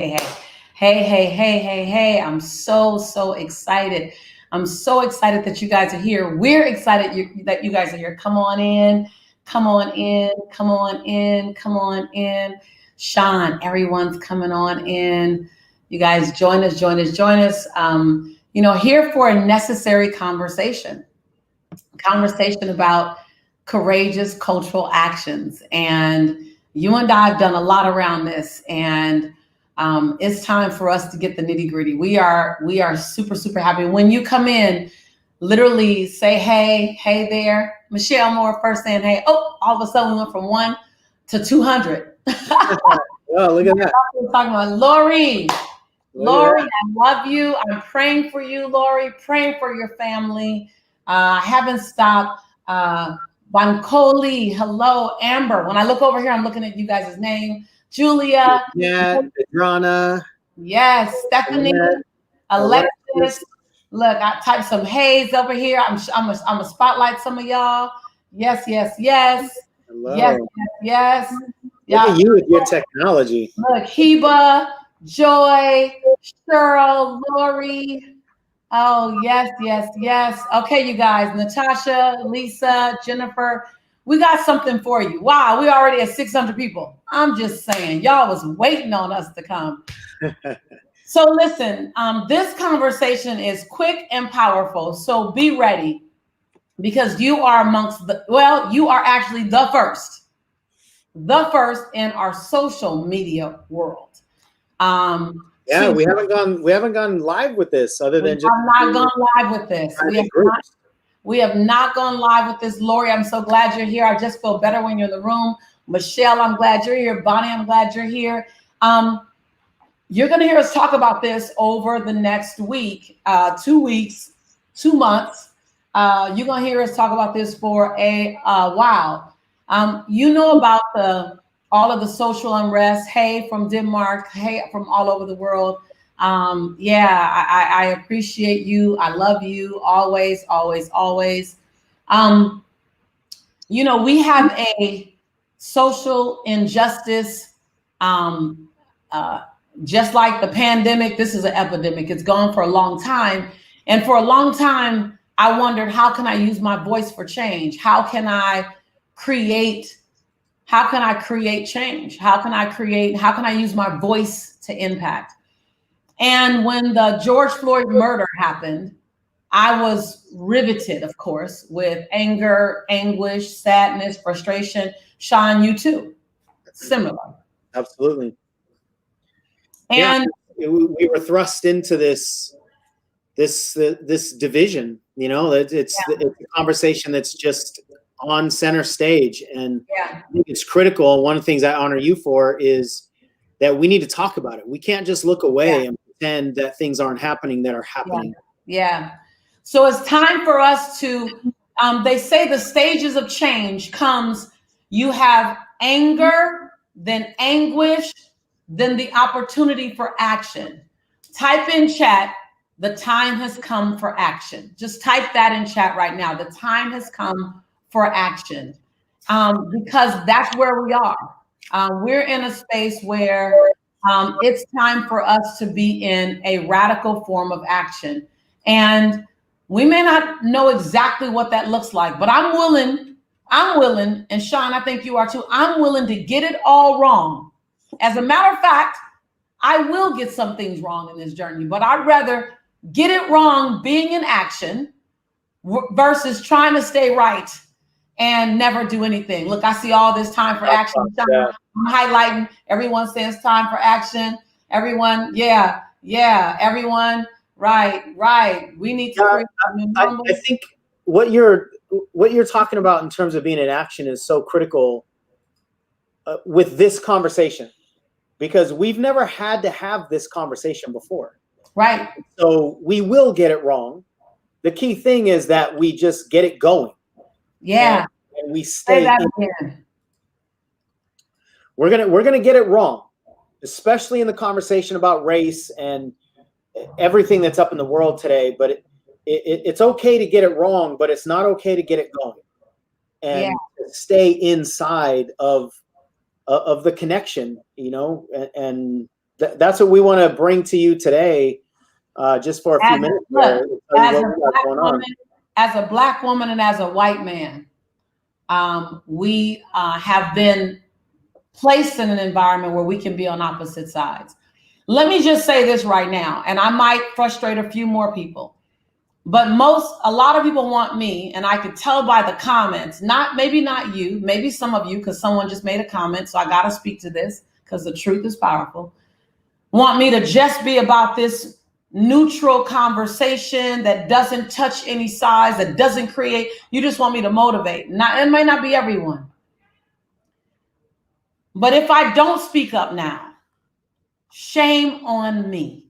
hey, hey. Hey, hey, hey, hey, hey. I'm so, so excited. I'm so excited that you guys are here. We're excited that you guys are here. Come on in. Come on in. Come on in. Come on in. Sean, everyone's coming on in. You guys join us, join us, join us. Here for a necessary conversation about courageous cultural actions. And you and I have done a lot around this, and it's time for us to get the nitty gritty. We are super, super happy. When you come in, literally say, hey, hey there. Michelle Moore first saying, hey, oh, all of a sudden we went from 1 to 200. Oh, look at that. We're talking about Lori. Lori, I love you. I'm praying for you, Lori, praying for your family. I haven't stopped. Bancoli, hello, Amber. When I look over here, I'm looking at you guys' name. Julia. Yeah, Adriana. Yes, Stephanie. Alexis. Look, I typed some haze over here. I'm a spotlight some of y'all. Yes, yes, yes. Hello. Yes, yes, yes. Look at you with your technology. Look, Heba, Joy, Cheryl, Lori. Oh, yes, yes, yes. Okay, you guys, Natasha, Lisa, Jennifer, we got something for you. Wow, we already at 600 people. I'm just saying, y'all was waiting on us to come. So listen, this conversation is quick and powerful. So be ready, because you are you are actually the first in our social media world. Yeah, we haven't gone live with this other than just not gone live with this. We have not gone live with this. Lori, I'm so glad you're here. I just feel better when you're in the room. Michelle, I'm glad you're here. Bonnie, I'm glad you're here. You're going to hear us talk about this over the next week, 2 weeks, 2 months. You're going to hear us talk about this for a while. You know about all of the social unrest. Hey, from Denmark. Hey, from all over the world. I appreciate you. I love you always, always, always. We have a social injustice, just like the pandemic. This is an epidemic. It's gone for a long time. And for a long time, I wondered, how can I use my voice for change? How can I create change? How can I use my voice to impact? And when the George Floyd murder happened, I was riveted, of course, with anger, anguish, sadness, frustration. Sean, you too. Similar. Absolutely. And we were thrust into this division. It's a conversation that's just on center stage, and I think it's critical. One of the things I honor you for is that we need to talk about it. We can't just look away and pretend that things aren't happening that are happening. Yeah. So it's time for us to, they say the stages of change comes, you have anger, then anguish, then the opportunity for action. Type in chat, the time has come for action. Just type that in chat right now. The time has come for action, because that's where we are. We're in a space where it's time for us to be in a radical form of action. And we may not know exactly what that looks like, but I'm willing, and Sean, I think you are too, I'm willing to get it all wrong. As a matter of fact, I will get some things wrong in this journey, but I'd rather get it wrong being in action versus trying to stay right and never do anything. Look, I see all this time for action. I'm highlighting, everyone says time for action. Everyone, everyone, right. We need to I think what you're talking about in terms of being in action is so critical with this conversation, because we've never had to have this conversation before. Right. So we will get it wrong. The key thing is that we just get it going. Yeah. And we stay. We're gonna get it wrong, especially in the conversation about race and everything that's up in the world today. But it's okay to get it wrong, but it's not okay to get it going and stay inside of the connection, and that's what we want to bring to you today, just for a few minutes. As a Black woman and as a white man, we have been placed in an environment where we can be on opposite sides. Let me just say this right now, and I might frustrate a few more people, but a lot of people want me, and I could tell by the comments, maybe not you, maybe some of you, because someone just made a comment, so I got to speak to this because the truth is powerful, want me to just be about this neutral conversation that doesn't touch any sides, that doesn't create, you just want me to motivate. It may not be everyone. But if I don't speak up now, shame on me.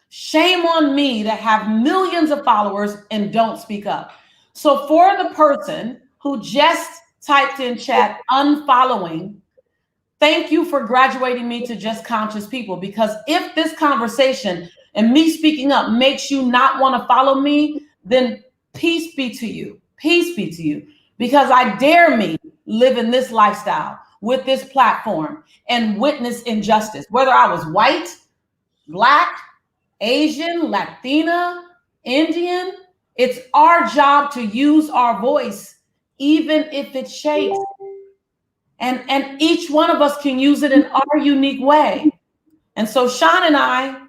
Shame on me to have millions of followers and don't speak up. So for the person who just typed in chat unfollowing, thank you for graduating me to just conscious people, because if this conversation and me speaking up makes you not want to follow me, then peace be to you. Peace be to you, because I dare me live in this lifestyle with this platform and witness injustice, whether I was white, Black, Asian, Latina, Indian. It's our job to use our voice, even if it shakes. And each one of us can use it in our unique way. And so Sean and I,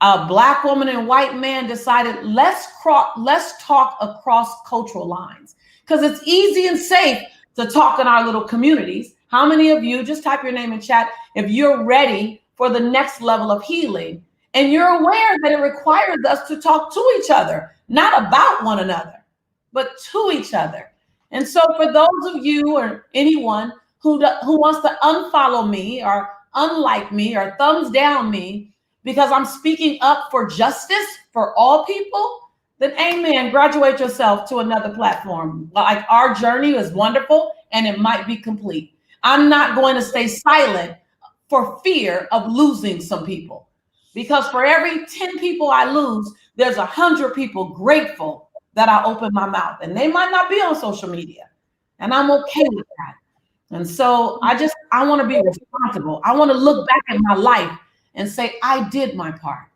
a Black woman and white man, decided let's talk across cultural lines, because it's easy and safe to talk in our little communities. How many of you, just type your name in chat if you're ready for the next level of healing, and you're aware that it requires us to talk to each other, not about one another, but to each other. And so for those of you or anyone who wants to unfollow me or unlike me or thumbs down me because I'm speaking up for justice for all people, then amen, graduate yourself to another platform. Like, our journey is wonderful and it might be complete. I'm not going to stay silent for fear of losing some people, because for every 10 people I lose, there's 100 people grateful that I opened my mouth, and they might not be on social media, and I'm okay with that. And so I want to be responsible. I want to look back at my life and say, I did my part.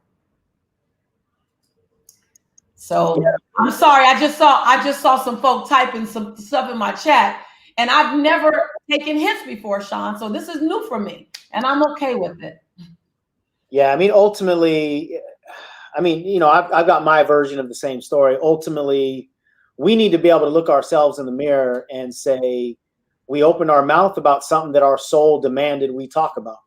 So yeah. I'm sorry. I just saw some folk typing some stuff in my chat, and I've never taken hits before, Sean. So this is new for me, and I'm okay with it. Yeah. I mean, ultimately, I've got my version of the same story. Ultimately, we need to be able to look ourselves in the mirror and say, we opened our mouth about something that our soul demanded we talk about.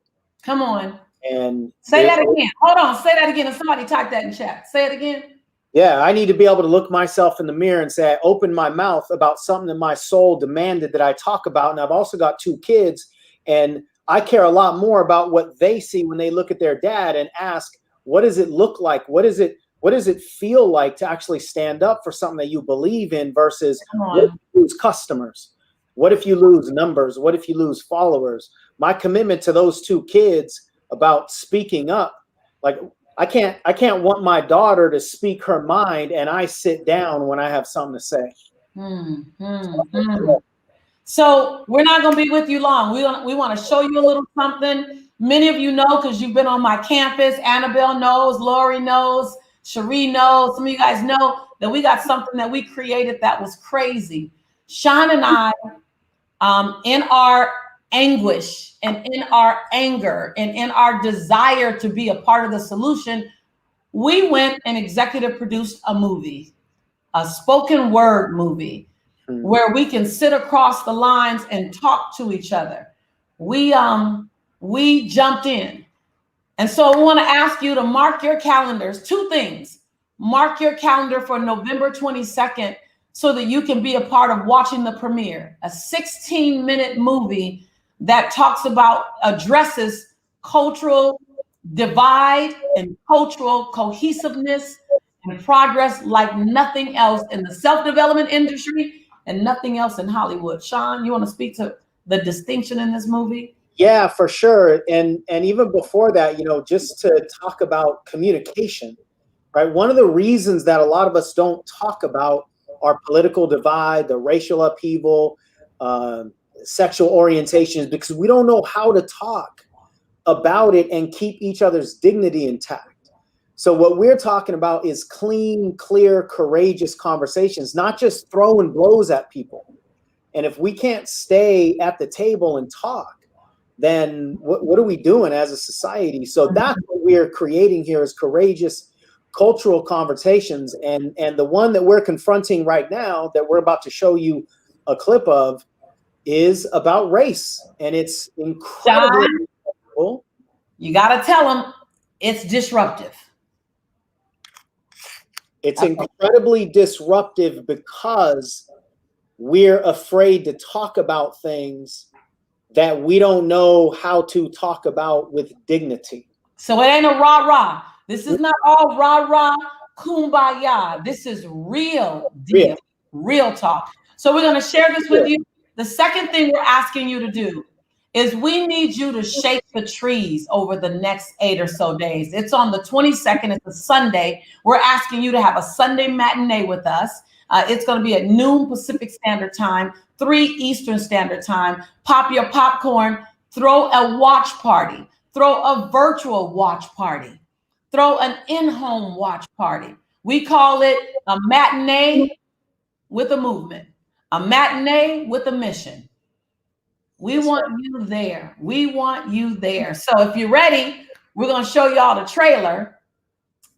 Come on. And say that again. Hold on. Say that again. And somebody type that in chat. Say it again. Yeah, I need to be able to look myself in the mirror and say, I opened my mouth about something that my soul demanded that I talk about. And I've also got 2 kids, and I care a lot more about what they see when they look at their dad and ask, what does it look like? What does it feel like to actually stand up for something that you believe in versus what if you lose customers? What if you lose numbers? What if you lose followers? My commitment to those 2 kids about speaking up, like, I can't want my daughter to speak her mind and I sit down when I have something to say. So we're not going to be with you long. We want to show you a little something. Many of you know, because you've been on my campus. Annabelle knows, Lori knows, Cherie knows. Some of you guys know that we got something that we created that was crazy. Sean and I, in our anguish and in our anger and in our desire to be a part of the solution, we went and executive produced a movie, a spoken word movie, where we can sit across the lines and talk to each other. We jumped in. And so we want to ask you to mark your calendars. 2 things. Mark your calendar for November 22nd so that you can be a part of watching the premiere, a 16-minute movie that addresses cultural divide and cultural cohesiveness and progress like nothing else in the self-development industry and nothing else in Hollywood. Sean, you want to speak to the distinction in this movie? Yeah, for sure. And even before that, just to talk about communication, right? One of the reasons that a lot of us don't talk about our political divide, the racial upheaval, sexual orientation, is because we don't know how to talk about it and keep each other's dignity intact. So what we're talking about is clean, clear, courageous conversations, not just throwing blows at people. And if we can't stay at the table and talk, then what are we doing as a society? So that's what we're creating here is courageous cultural conversations. And the one that we're confronting right now that we're about to show you a clip of is about race. And it's incredibly John, you got to tell them it's disruptive. It's incredibly disruptive because we're afraid to talk about things that we don't know how to talk about with dignity. So it ain't a rah-rah. This is not all rah-rah, kumbaya. This is real deal, real talk. So we're going to share this with you. The second thing we're asking you to do is we need you to shake the trees over the next 8 or so days. It's on the 22nd. It's a Sunday. We're asking you to have a Sunday matinee with us. It's going to be at noon Pacific Standard Time, 3 Eastern Standard Time. Pop your popcorn, throw a watch party, throw a virtual watch party, throw an in-home watch party. We call it a matinee with a movement, a matinee with a mission. We want you there. We want you there. So if you're ready, we're going to show y'all the trailer,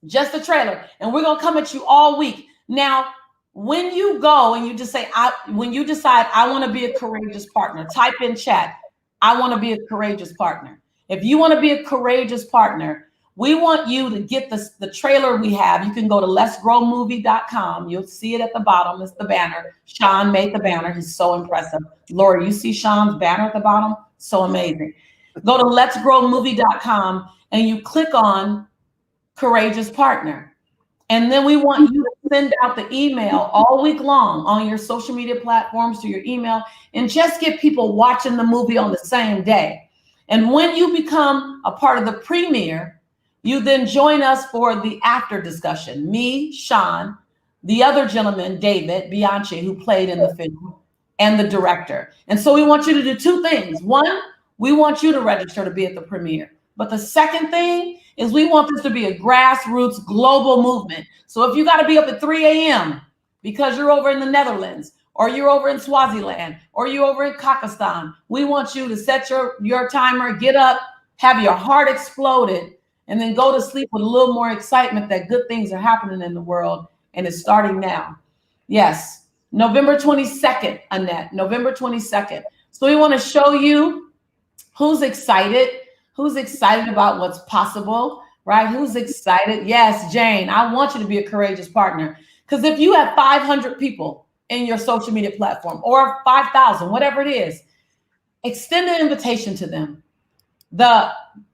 just the trailer, and we're going to come at you all week. Now, when you go and you just say, when you decide I want to be a courageous partner, type in chat, I want to be a courageous partner. If you want to be a courageous partner, we want you to get the trailer we have. You can go to letsgrowmovie.com. You'll see it at the bottom. It's the banner. Sean made the banner. He's so impressive. Lori, you see Sean's banner at the bottom? So amazing. Go to letsgrowmovie.com and you click on Courageous Partner. And then we want you to send out the email all week long on your social media platforms to your email and just get people watching the movie on the same day. And when you become a part of the premiere, you then join us for the after discussion. Me, Sean, the other gentleman, David Bianchi, who played in the film, and the director. And so we want you to do 2 things. One, we want you to register to be at the premiere. But the second thing is we want this to be a grassroots global movement. So if you got to be up at 3 a.m. because you're over in the Netherlands, or you're over in Swaziland, or you're over in Kakistan, we want you to set your timer, get up, have your heart exploded, and then go to sleep with a little more excitement that good things are happening in the world, and it's starting now. Yes, November 22nd, Annette, November 22nd. So we want to show you who's excited about what's possible, right? Who's excited? Yes, Jane, I want you to be a courageous partner. Because if you have 500 people in your social media platform or 5,000, whatever it is, extend an invitation to them.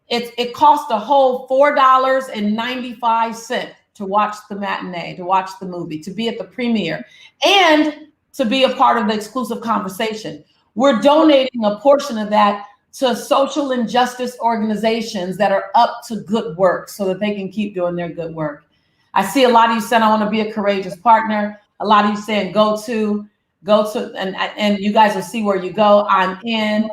It costs a whole $4.95 to watch the matinee, to watch the movie, to be at the premiere, and to be a part of the exclusive conversation. We're donating a portion of that to social injustice organizations that are up to good work so that they can keep doing their good work. I see a lot of you saying, I want to be a courageous partner. A lot of you saying, go to, and you guys will see where you go. I'm in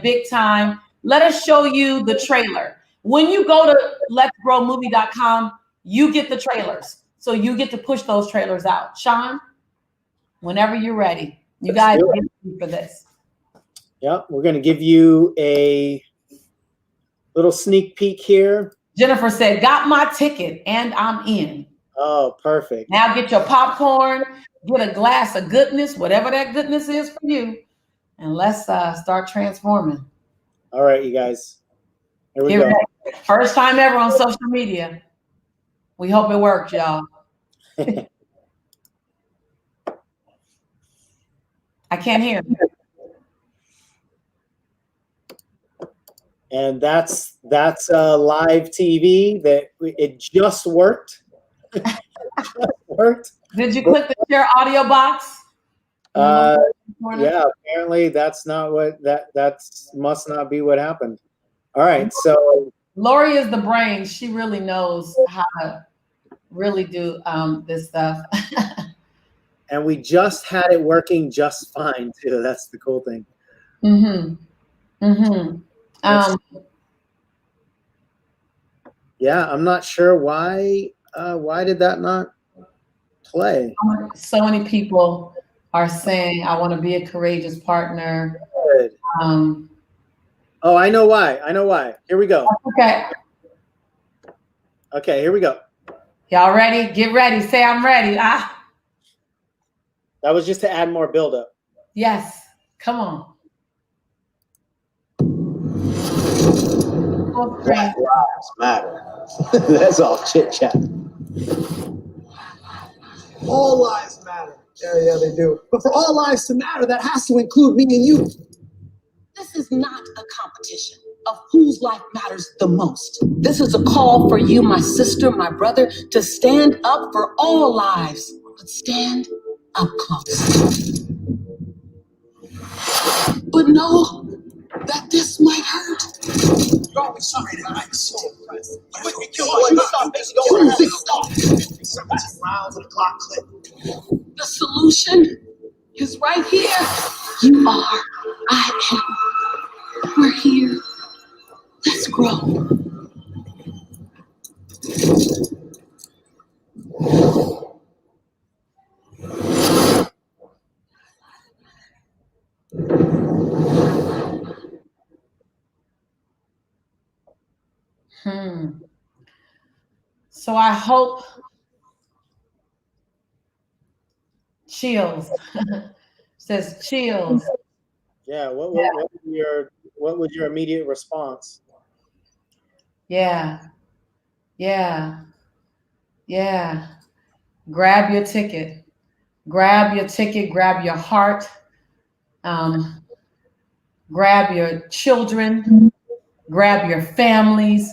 big time. Let us show you the trailer. When you go to letsgrowmovie.com, you get the trailers. So you get to push those trailers out. Sean, whenever you're ready, you guys get ready for this. Yeah, we're going to give you a little sneak peek here. Jennifer said, got my ticket and I'm in. Oh, perfect. Now get your popcorn, get a glass of goodness, whatever that goodness is for you, and let's start transforming. All right, you guys. Here we go. First time ever on social media. We hope it works, y'all. I can't hear. And that's live TV. It just worked. Did you click the share audio box? Yeah, apparently that's not what that must not be what happened. All right, so Lori is the brain. She really knows how to really do this stuff. And we just had it working just fine too. That's the cool thing. Yeah, I'm not sure why did that not play? So many people are saying, I want to be a courageous partner. Good. Oh, I know why. Here we go. Okay, here we go. Y'all ready? Get ready. Say I'm ready. That was just to add more buildup. Yes. Come on. Black lives matter. That's all chit chat. All lives matter. Yeah, they do. But for all lives to matter, that has to include me and you. This is not a competition of whose life matters the most. This is a call for you, my sister, my brother, to stand up for all lives, but stand up close. But know that this might hurt. You're always sorry that I'm so impressed. Rounds of the clock clip. The solution is right here. You are, I am. We're here. Let's grow. So I hope chills. Says chills. Yeah. What was your immediate response? Yeah. Grab your ticket. Grab your heart. Grab your children. Grab your families.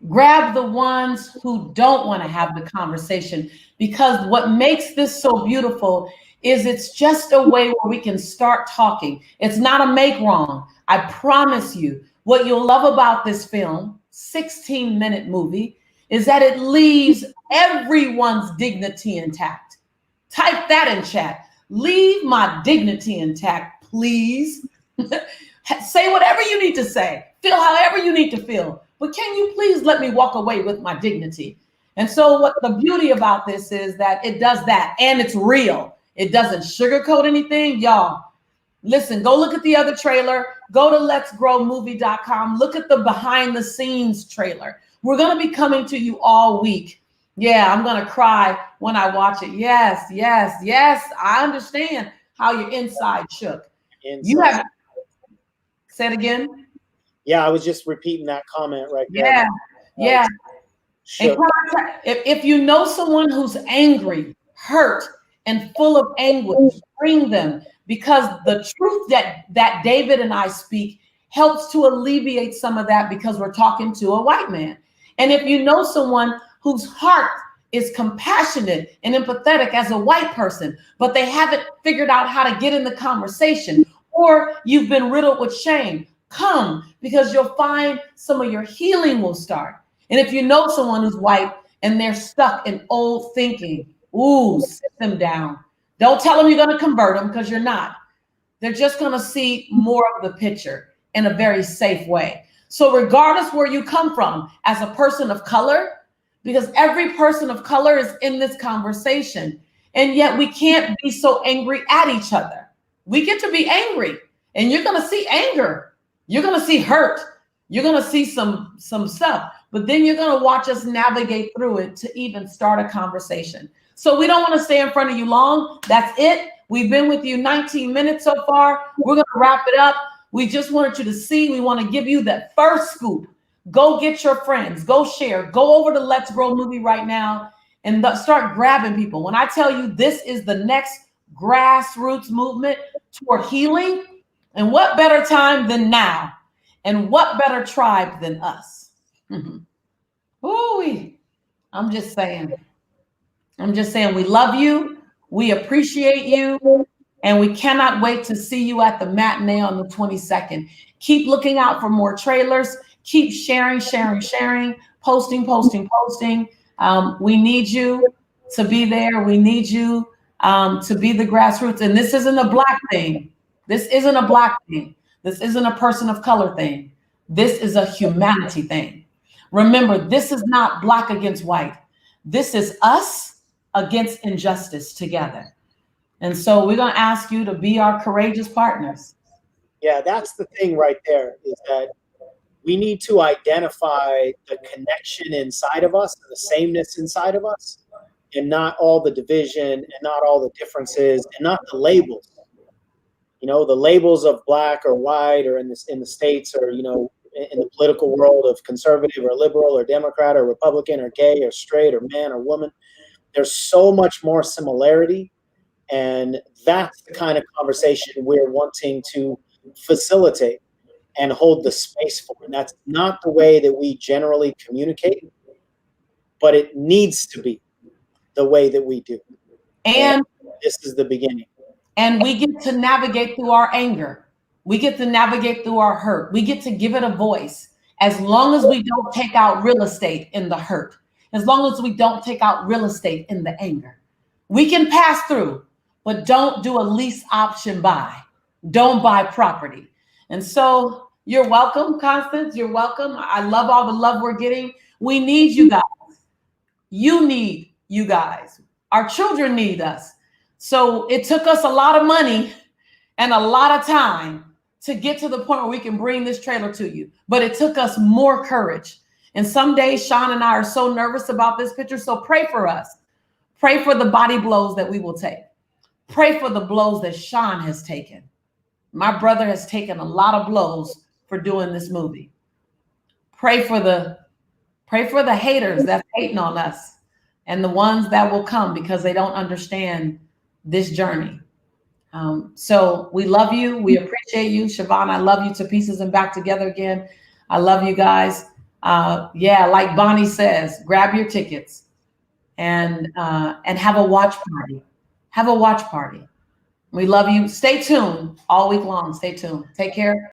Grab the ones who don't want to have the conversation, because what makes this so beautiful is it's just a way where we can start talking. It's not a make wrong. I promise you, what you'll love about this film, 16-minute movie, is that it leaves everyone's dignity intact. Type that in chat. Leave my dignity intact, please. Say whatever you need to say. Feel however you need to feel. But can you please let me walk away with my dignity? And so what the beauty about this is that it does that, and it's real. It doesn't sugarcoat anything. Y'all, listen, go look at the other trailer. Go to letsgrowmovie.com. Look at the behind the scenes trailer. We're going to be coming to you all week. Yeah, I'm going to cry when I watch it. Yes. I understand how your inside shook. You have, say it again. Yeah, I was just repeating that comment right there. Yeah. And if you know someone who's angry, hurt, and full of anguish, bring them, because the truth that David and I speak helps to alleviate some of that, because we're talking to a white man. And if you know someone whose heart is compassionate and empathetic as a white person, but they haven't figured out how to get in the conversation, or you've been riddled with shame, come, because you'll find some of your healing will start. And if you know someone who's white and they're stuck in old thinking, sit them down. Don't tell them you're going to convert them, because you're not. They're just going to see more of the picture in a very safe way. So regardless where you come from as a person of color, because every person of color is in this conversation, and yet we can't be so angry at each other. We get to be angry, and you're going to see anger. You're going to see hurt. You're going to see some stuff, but then you're going to watch us navigate through it to even start a conversation. So we don't want to stay in front of you long. That's it. We've been with you 19 minutes so far. We're going to wrap it up. We just wanted you to see. We want to give you that first scoop. Go get your friends. Go share. Go over to Let's Grow Movie right now and start grabbing people. When I tell you this is the next grassroots movement toward healing, and what better time than now? And what better tribe than us? Ooh, I'm just saying we love you. We appreciate you. And we cannot wait to see you at the matinee on the 22nd. Keep looking out for more trailers. Keep sharing, posting. We need you to be there. We need you to be the grassroots. And this isn't a black thing. This isn't a black thing. This isn't a person of color thing. This is a humanity thing. Remember, this is not black against white. This is us against injustice together. And so we're going to ask you to be our courageous partners. Yeah, that's the thing right there, is that we need to identify the connection inside of us and the sameness inside of us, and not all the division and not all the differences and not the labels. You know, the labels of black or white, or in the States, or, you know, in the political world of conservative or liberal or Democrat or Republican or gay or straight or man or woman. There's so much more similarity. And that's the kind of conversation we're wanting to facilitate and hold the space for. And that's not the way that we generally communicate, but it needs to be the way that we do. And this is the beginning. And we get to navigate through our anger. We get to navigate through our hurt. We get to give it a voice, as long as we don't take out real estate in the hurt, as long as we don't take out real estate in the anger. We can pass through, but don't do a lease option buy. Don't buy property. And so you're welcome, Constance. You're welcome. I love all the love we're getting. We need you guys. You need you guys. Our children need us. So it took us a lot of money and a lot of time to get to the point where we can bring this trailer to you. But it took us more courage. And some days Sean and I are so nervous about this picture. So pray for us. Pray for the body blows that we will take. Pray for the blows that Sean has taken. My brother has taken a lot of blows for doing this movie. Pray for the haters that's hating on us, and the ones that will come because they don't understand this journey. So we love you. We appreciate you. Siobhan, I love you to pieces and back together again. I love you guys. Yeah, like Bonnie says, grab your tickets and have a watch party. Have a watch party. We love you. Stay tuned all week long. Stay tuned. Take care.